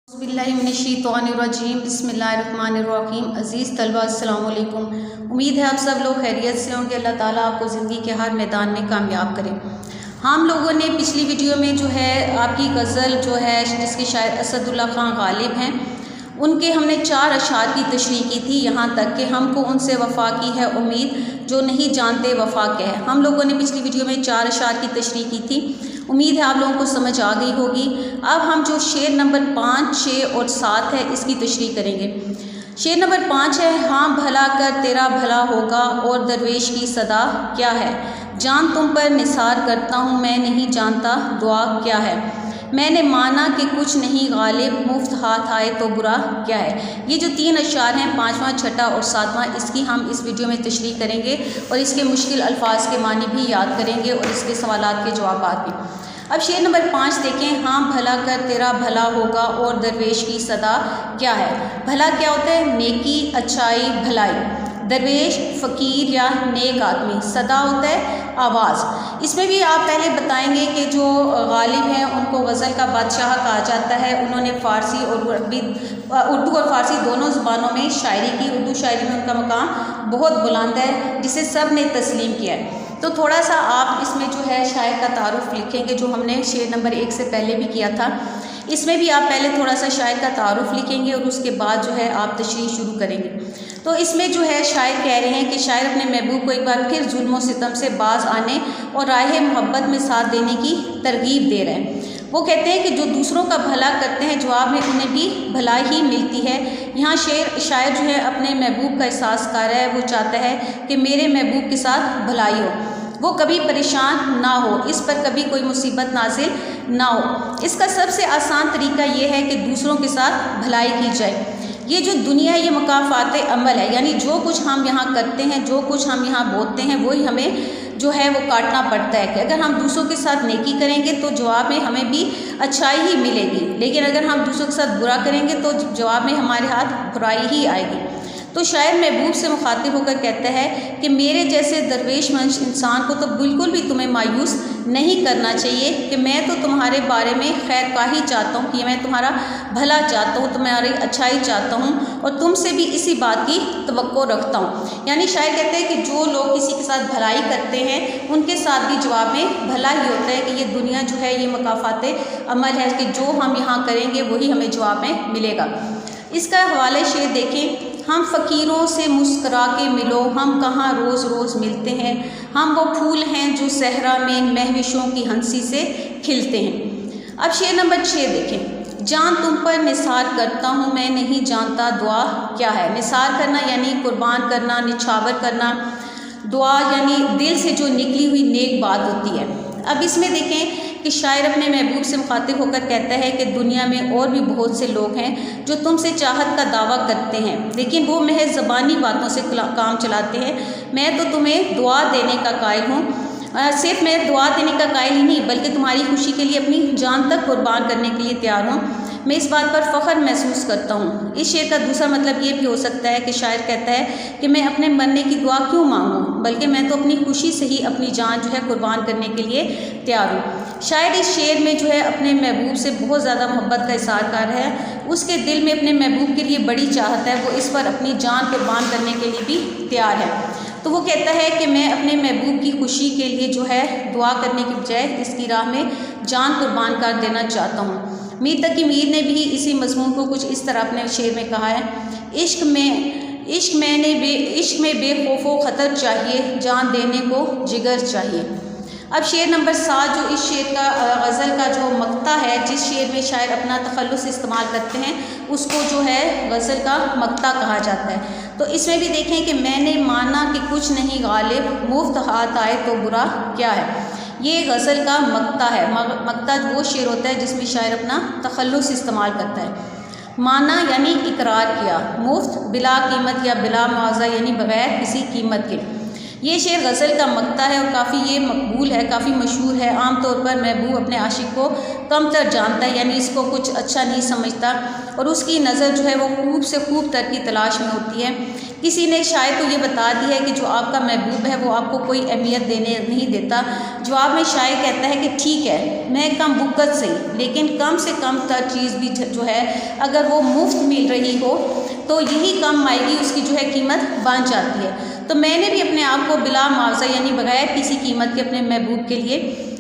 बिस्मिल्लाहिर्रहमानिर्रहीम बिस्मिल्लाहिर्रहमानिर्रहीम। अज़ीज़ तलबा अस्सलाम वालेकुम। उम्मीद है आप सब लोग खैरियत से होंगे। अल्लाह ताला आपको ज़िंदगी के हर मैदान में कामयाब करे। हम लोगों ने पिछली वीडियो में जो है आपकी गज़ल जो है जिसके शायर असदुल्ला ख़ान गालिब हैं, उनके हमने 4 अशार की तशरीह की थी, यहाँ तक कि हमको उनसे वफ़ा की है उम्मीद जो नहीं जानते वफ़ा क्या है। हम लोगों ने पिछली वीडियो में 4 अशार की तशरीह की थी। उम्मीद है आप लोगों को समझ आ गई होगी। अब हम जो शेर नंबर 5, 6 और 7 है इसकी तशरीह करेंगे। शेर नंबर 5 है, हाँ भला कर तेरा भला होगा और दरवेश की सदा क्या है, जान तुम पर निसार करता हूँ मैं नहीं जानता दुआ क्या है, मैंने माना कि कुछ नहीं गालिब मुफ्त हाथ आए तो बुरा क्या है। ये जो 3 अशार हैं, 5वां, 6वां और 7वां, इसकी हम इस वीडियो में तशरीह करेंगे और इसके मुश्किल अल्फाज के मानी भी याद करेंगे और इसके सवालात के जवाबात भी। अब शेर नंबर 5 देखें, हाँ भला कर तेरा भला होगा और दरवेश की सदा क्या है। भला क्या होता है? नेकी, अच्छाई, भलाई। दरवेश फ़कीर या नेक आदमी। सदा होता है आवाज़। इसमें भी आप पहले बताएंगे कि जो गालिब हैं उनको गज़ल का बादशाह कहा जाता है। उन्होंने फ़ारसी और उर्दू और फ़ारसी दोनों ज़ुबानों में शायरी की। उर्दू शायरी में उनका मकाम बहुत बुलंद है जिसे सब ने तस्लीम किया है। तो थोड़ा सा आप इसमें जो है शायर का तारुफ़ लिखेंगे जो हमने शेर नंबर 1 से पहले भी किया था। इसमें भी आप पहले थोड़ा सा शायर का तारुफ़ लिखेंगे और उसके बाद जो है आप तशरीह शुरू करेंगे। तो इसमें जो है शायर कह रहे हैं कि शायर अपने महबूब को एक बार फिर जुल्म सितम से बाज आने और राह मोहब्बत में साथ देने की तरगीब दे रहे हैं। वो कहते हैं कि जो दूसरों का भला करते हैं जवाब में उन्हें भी भलाई ही मिलती है। यहाँ शायर जो है अपने महबूब का एहसास कर रहा है। वो चाहता है कि मेरे महबूब के साथ भलाई हो, वो कभी परेशान ना हो, इस पर कभी कोई मुसीबत नाज़िल ना हो। इसका सबसे आसान तरीका ये है कि दूसरों के साथ भलाई की जाए। ये जो दुनिया ये मुकाफ़ात अमल है, यानी जो कुछ हम यहाँ करते हैं, जो कुछ हम यहाँ बोलते हैं, वही हमें जो है वो काटना पड़ता है कि अगर हम दूसरों के साथ नेकी करेंगे तो जवाब में हमें भी अच्छाई ही मिलेगी, लेकिन अगर हम दूसरों के साथ बुरा करेंगे तो जवाब में हमारे हाथ बुराई ही आएगी। तो शायर महबूब से मुखातिब होकर कहता है कि मेरे जैसे दरवेश मंश इंसान को तो बिल्कुल भी तुम्हें मायूस नहीं करना चाहिए कि मैं तो तुम्हारे बारे में खैर का ही चाहता हूँ, कि मैं तुम्हारा भला चाहता हूँ, तुम्हारी अच्छाई चाहता हूँ और तुमसे भी इसी बात की तवक्को रखता हूँ। यानी शायर कहते हैं कि जो लोग किसी के साथ भलाई करते हैं उनके साथ भी जवाब में भला ही होता है कि ये दुनिया जो है ये मुकाफ़ात अमल है कि जो हम यहाँ करेंगे वही हमें जवाब में मिलेगा। इसका हवाले शेर देखें, हम फ़कीरों से मुस्करा के मिलो, हम कहाँ रोज़ रोज़ मिलते हैं, हम वो फूल हैं जो सहरा में महविशों की हंसी से खिलते हैं। अब शेर नंबर 6 देखें, जान तुम पर निसार करता हूँ मैं नहीं जानता दुआ क्या है। निसार करना यानी कुर्बान करना, निछावर करना। दुआ यानी दिल से जो निकली हुई नेक बात होती है। अब इसमें देखें कि शायर अपने महबूब से मुखातिब होकर कहता है कि दुनिया में और भी बहुत से लोग हैं जो तुमसे चाहत का दावा करते हैं, लेकिन वो महज ज़बानी बातों से काम चलाते हैं। मैं तो तुम्हें दुआ देने का कायल हूँ। सिर्फ मैं दुआ देने का कायल ही नहीं बल्कि तुम्हारी खुशी के लिए अपनी जान तक कुर्बान करने के लिए तैयार हूँ। मैं इस बात पर फ़ख्र महसूस करता हूँ। इस शेर का दूसरा मतलब ये भी हो सकता है कि शायर कहता है कि मैं अपने मरने की दुआ क्यों मांगूँ, बल्कि मैं तो अपनी खुशी से ही अपनी जान जो है कुर्बान करने के लिए तैयार हूँ। शायर इस शेर में जो है अपने महबूब से बहुत ज़्यादा मोहब्बत का इज़हार कर रहा है। उसके दिल में अपने महबूब के लिए बड़ी चाहत है, वो इस पर अपनी जान कुर्बान करने के लिए भी तैयार है। तो वो कहता है कि मैं अपने महबूब की खुशी के लिए जो है दुआ करने की बजाय इसकी राह में जान कुर्बान कर देना चाहता हूँ। मीर तकी मीर ने भी इसी मज़मून को कुछ इस तरह अपने शेर में कहा है, इश्क में बेखौफो ख़तर चाहिए, जान देने को जिगर चाहिए। अब शेर नंबर 7 जो इस शेर का गज़ल का जो मक्ता है, जिस शेर में शायर अपना तखल्लुस इस्तेमाल करते हैं उसको जो है गज़ल का मक्ता कहा जाता है। तो इसमें भी देखें कि मैंने माना कि कुछ नहीं गालिब मुफ्त हाथ आए तो बुरा क्या है। ये गज़ल का मक्ता है। मक्ता वो शेर होता है जिसमें शायर अपना तखल्लुस इस्तेमाल करता है। माना यानी इकरार किया, मुफ्त बिला कीमत या बिला मुआवजा यानी बग़ैर किसी कीमत के। یہ شعر غزل کا مقطع ہے اور کافی یہ مقبول ہے، کافی مشہور ہے۔ عام طور پر محبوب اپنے عاشق کو کم تر جانتا ہے، یعنی اس کو کچھ اچھا نہیں سمجھتا اور اس کی نظر جو ہے وہ خوب سے خوب تر کی تلاش میں ہوتی ہے۔ کسی نے شاعر کو یہ بتا دی ہے کہ جو آپ کا محبوب ہے وہ آپ کو کوئی اہمیت دینے نہیں دیتا۔ جواب میں شاعر کہتا ہے کہ ٹھیک ہے، میں کم بکت سے لیکن کم سے کم تر چیز بھی جو ہے اگر وہ مفت مل رہی ہو تو یہی کم مائگی اس کی جو ہے قیمت بن جاتی ہے۔ تو میں نے بھی اپنے آپ کو بلا معاوضہ یعنی بغیر کسی قیمت کے اپنے محبوب کے لیے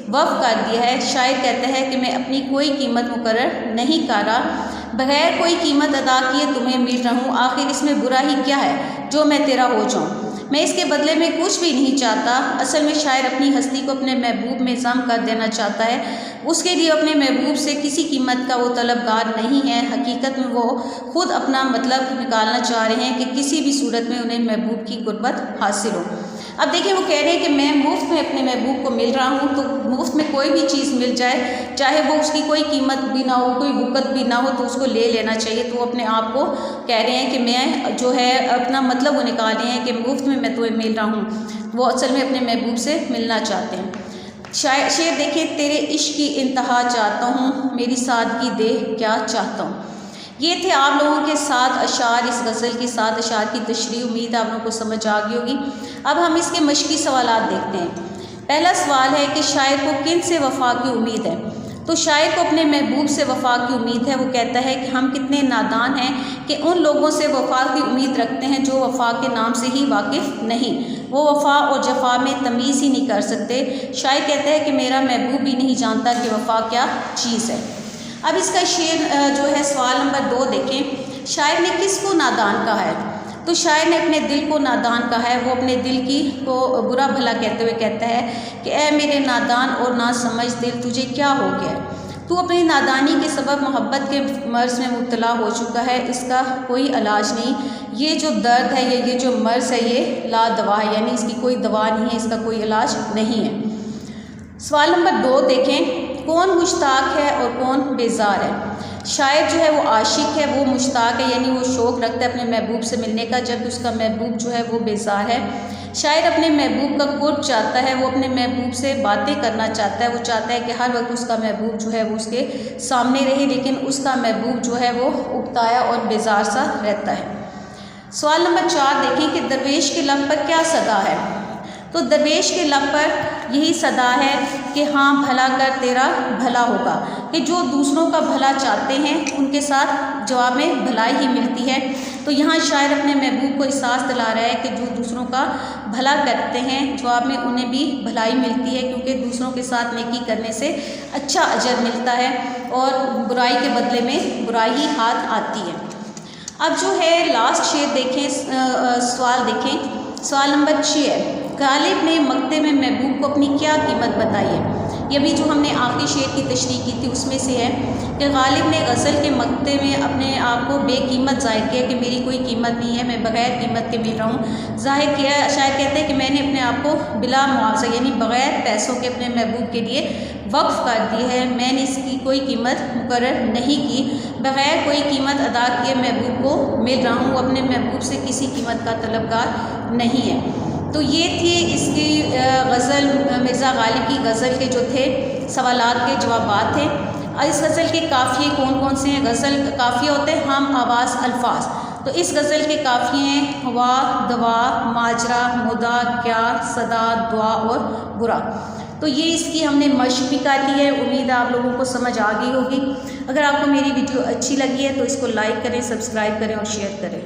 وقف کر دیا ہے۔ شاعر کہتا ہے کہ میں اپنی کوئی قیمت مقرر نہیں کر رہا، بغیر کوئی قیمت ادا کیے تمہیں مل رہا ہوں، آخر اس میں برا ہی کیا ہے جو میں تیرا ہو جاؤں، میں اس کے بدلے میں کچھ بھی نہیں چاہتا۔ اصل میں شاعر اپنی ہستی کو اپنے محبوب میں ضم کر دینا چاہتا ہے، اس کے لیے اپنے محبوب سے کسی قیمت کا وہ طلبگار نہیں ہے۔ حقیقت میں وہ خود اپنا مطلب نکالنا چاہ رہے ہیں کہ کسی بھی صورت میں انہیں محبوب کی قربت حاصل ہو۔ اب دیکھیں وہ کہہ رہے ہیں کہ میں مفت میں اپنے محبوب کو مل رہا ہوں، تو مفت میں کوئی بھی چیز مل جائے چاہے وہ اس کی کوئی قیمت بھی نہ ہو، کوئی بکت بھی نہ ہو، تو اس کو لے لینا چاہیے۔ تو وہ اپنے آپ کو کہہ رہے ہیں کہ میں جو ہے اپنا مطلب وہ نکال رہے ہیں کہ مفت میں تمہیں مل رہا ہوں، وہ اصل میں اپنے محبوب سے ملنا چاہتے ہیں۔ شعر دیکھیں، تیرے عشق کی انتہا چاہتا ہوں، میری سادگی دیکھ کیا چاہتا ہوں۔ یہ تھے آپ لوگوں کے 7 اشعار، اس غزل کی 7 اشعار کی تشریح، امید آپ لوگوں کو سمجھ آ گئی ہوگی۔ اب ہم اس کے مشقی سوالات دیکھتے ہیں۔ پہلا سوال ہے کہ شاعر کو کن سے وفا کی امید ہے؟ تو شاعر کو اپنے محبوب سے وفا کی امید ہے۔ وہ کہتا ہے کہ ہم کتنے نادان ہیں کہ ان لوگوں سے وفا کی امید رکھتے ہیں جو وفا کے نام سے ہی واقف نہیں، وہ وفا اور جفا میں تمیز ہی نہیں کر سکتے۔ شاعر کہتا ہے کہ میرا محبوب بھی نہیں جانتا کہ وفا کیا چیز ہے۔ اب اس کا شعر جو ہے سوال نمبر 2 دیکھیں، شاعر نے کس کو نادان کہا ہے؟ تو شاعر نے اپنے دل کو نادان کہا ہے۔ وہ اپنے دل کی کو برا بھلا کہتے ہوئے کہتا ہے کہ اے میرے نادان اور نہ سمجھ دل، تجھے کیا ہو گیا ہے؟ تو اپنی نادانی کے سبب محبت کے مرض میں مبتلا ہو چکا ہے، اس کا کوئی علاج نہیں۔ یہ جو درد ہے یہ جو مرض ہے یہ لا دوا ہے، یعنی اس کی کوئی دوا نہیں ہے، اس کا کوئی علاج نہیں ہے۔ سوال نمبر 2 دیکھیں، کون مشتاق ہے اور کون بیزار ہے؟ شاعر جو ہے وہ عاشق ہے، وہ مشتاق ہے یعنی وہ شوق رکھتا ہے اپنے محبوب سے ملنے کا، جب اس کا محبوب جو ہے وہ بیزار ہے۔ شاعر اپنے محبوب کا قرب چاہتا ہے، وہ اپنے محبوب سے باتیں کرنا چاہتا ہے، وہ چاہتا ہے کہ ہر وقت اس کا محبوب جو ہے وہ اس کے سامنے رہے، لیکن اس کا محبوب جو ہے وہ اکتایا اور بیزار سا رہتا ہے۔ سوال نمبر 4 دیکھیں کہ درویش کے لب پر کیا صدا ہے؟ تو درویش کے لب پر یہی صدا ہے کہ ہاں بھلا کر تیرا بھلا ہوگا، کہ جو دوسروں کا بھلا چاہتے ہیں ان کے ساتھ جواب میں بھلائی ہی ملتی ہے۔ تو یہاں شاعر اپنے محبوب کو احساس دلا رہا ہے کہ جو دوسروں کا بھلا کرتے ہیں جواب میں انہیں بھی بھلائی ملتی ہے، کیونکہ دوسروں کے ساتھ نیکی کرنے سے اچھا اجر ملتا ہے اور برائی کے بدلے میں برائی ہی ہاتھ آتی ہے۔ اب جو ہے لاسٹ شعر دیکھیں، سوال دیکھیں، سوال نمبر 6 ہے، غالب نے مقطع میں محبوب کو اپنی کیا قیمت بتائی ہے؟ یہ بھی جو ہم نے آخری شعر کی تشریح کی تھی اس میں سے ہے کہ غالب نے غزل کے مقطع میں اپنے آپ کو بے قیمت ظاہر کیا کہ میری کوئی قیمت نہیں ہے، میں بغیر قیمت کے مل رہا ہوں، ظاہر کیا۔ شاعر کہتے ہیں کہ میں نے اپنے آپ کو بلا معاوضہ یعنی بغیر پیسوں کے اپنے محبوب کے لیے وقف کر دی ہے، میں نے اس کی کوئی قیمت مقرر نہیں کی، بغیر کوئی قیمت ادا کیے محبوب کو مل رہا ہوں، اپنے محبوب سے کسی قیمت کا طلبگار نہیں ہے۔ تو یہ تھی اس کی غزل، مرزا غالب کی غزل کے جو تھے سوالات کے جوابات تھے۔ اس غزل کے قافیے کون کون سے ہیں؟ غزل قافیہ ہوتے ہیں ہم آواز الفاظ، تو اس غزل کے قافیے ہیں وا، دوا، ماجرا، مدعا، کیا، صدا، دعا اور برا۔ تو یہ اس کی ہم نے مشق بھی کر لی ہے، امید ہے آپ لوگوں کو سمجھ آ گئی ہوگی۔ اگر آپ کو میری ویڈیو اچھی لگی ہے تو اس کو لائک کریں، سبسکرائب کریں اور شیئر کریں۔